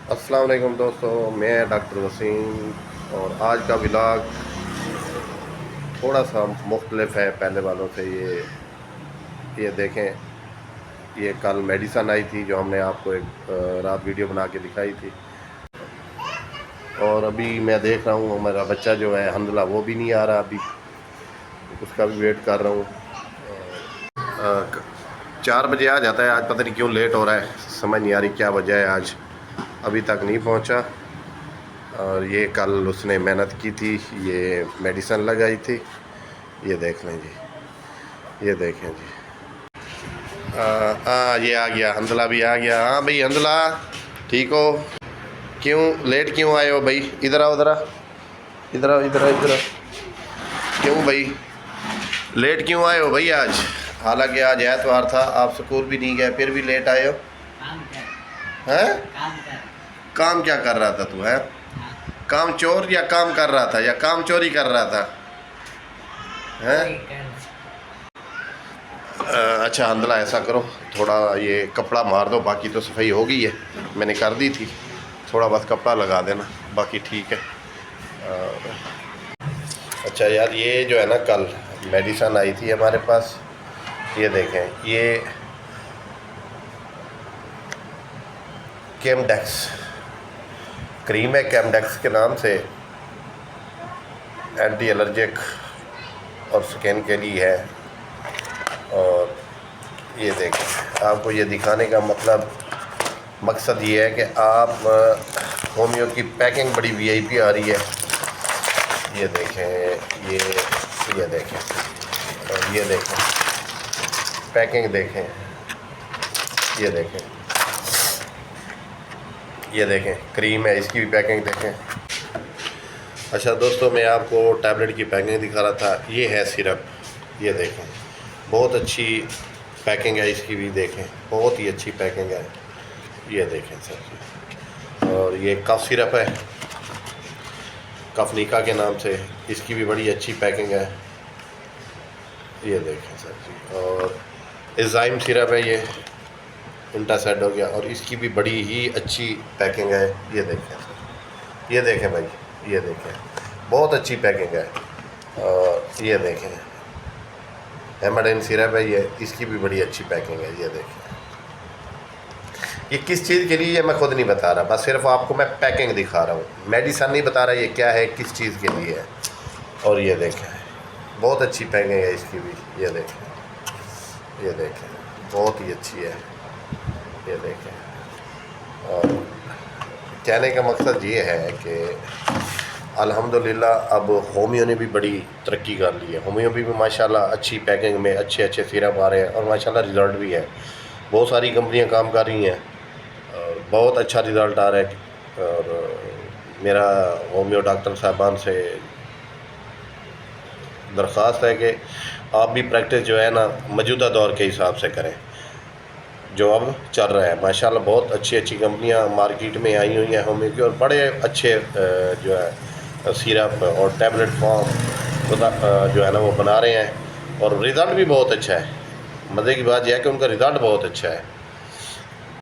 अस्सलाम वालेकुम दोस्तों, मैं डॉक्टर वसीम और आज का व्लॉग थोड़ा सा मुख्तलिफ है पहले वालों से। ये देखें, ये कल मेडिसन आई थी जो हमने आपको एक रात वीडियो बना के दिखाई थी। और अभी मैं देख रहा हूँ मेरा बच्चा जो है हंदला वो भी नहीं आ रहा, अभी उसका भी वेट कर रहा हूँ। 4 बजे आ जाता है, आज पता नहीं क्यों लेट हो रहा है, समझ नहीं आ रही क्या वजह है, आज अभी तक नहीं पहुँचा। और ये कल उसने मेहनत की थी, ये मेडिसिन लगाई थी। ये देख लें जी, ये देखें जी। ये आ गया, हंदला भी आ गया। हाँ भाई हंदला, ठीक हो? क्यों लेट क्यों आए हो भाई? इधर आओ, इधर आ, इधर आओ, इधर आओ, इधर आओ। क्यों भाई लेट क्यों आए हो भाई आज? हालांकि आज एतवार था, आप स्कूल भी नहीं गए फिर भी लेट आए हो। हैं? काम क्या कर रहा था तू? है काम चोर या काम कर रहा था या काम चोरी कर रहा था? हैं? अच्छा हंदला, ऐसा करो, थोड़ा ये कपड़ा मार दो, बाकी तो सफाई हो गई है, मैंने कर दी थी। थोड़ा बस कपड़ा लगा देना, बाकी ठीक है। अच्छा यार, ये जो है ना कल मेडिसिन आई थी हमारे पास, ये देखें, ये कैमडेक्स क्रीम है, कैमडेक्स के नाम से, एंटी एलर्जिक और स्किन के लिए है। और ये देखें, आपको ये दिखाने का मकसद ये है कि आप होमियो की पैकिंग बड़ी वीआईपी आ रही है। ये देखें, ये देखें, और ये देखें पैकिंग देखें, ये देखें, ये देखें क्रीम है, इसकी भी पैकिंग देखें। अच्छा दोस्तों, मैं आपको टैबलेट की पैकिंग दिखा रहा था, ये है सिरप, ये देखें, बहुत अच्छी पैकिंग है, इसकी भी देखें, बहुत ही अच्छी पैकिंग है, ये देखें सर। और ये कफ सिरप है, कफनिका के नाम से, इसकी भी बड़ी अच्छी पैकिंग है, ये देखें सर जी। और एंजाइम सिरप है, ये इंटासेड हो गया, और इसकी भी बड़ी ही अच्छी पैकिंग है, ये देखें सर, ये देखें भाई, ये देखें, बहुत अच्छी पैकिंग है। और ये देखें हेमाडाइन सिरप है, ये इसकी भी बड़ी अच्छी पैकिंग है, ये देखें। ये किस चीज़ के लिए है मैं खुद नहीं बता रहा, बस सिर्फ आपको मैं पैकिंग दिखा रहा हूँ, मेडिसिन नहीं बता रहा ये क्या है, किस चीज़ के लिए है। और ये देखें, बहुत अच्छी पैकिंग है इसकी भी, ये देखें, ये देखें, बहुत ही अच्छी है, ये देखें। और कहने का मकसद ये है कि अल्हम्दुलिल्लाह अब होमियो ने भी बड़ी तरक्की कर ली है, होमियो भी माशाल्लाह अच्छी पैकिंग में अच्छे अच्छे सिरप आ रहे हैं, और माशाल्लाह रिज़ल्ट भी है। बहुत सारी कंपनियां काम कर रही हैं और बहुत अच्छा रिज़ल्ट आ रहा है। और मेरा होमियो डॉक्टर साहबान से दरख्वास्त है कि आप भी प्रैक्टिस जो है ना मौजूदा दौर के हिसाब से करें, जो अब चल रहा है। माशाल्लाह बहुत अच्छी अच्छी कंपनियां मार्केट में आई हुई हैं होमियो की, और बड़े अच्छे जो है सिरप और टैबलेट फॉर्म जो है ना वो बना रहे हैं, और रिज़ल्ट भी बहुत अच्छा है। मज़े की बात यह है कि उनका रिज़ल्ट बहुत अच्छा है।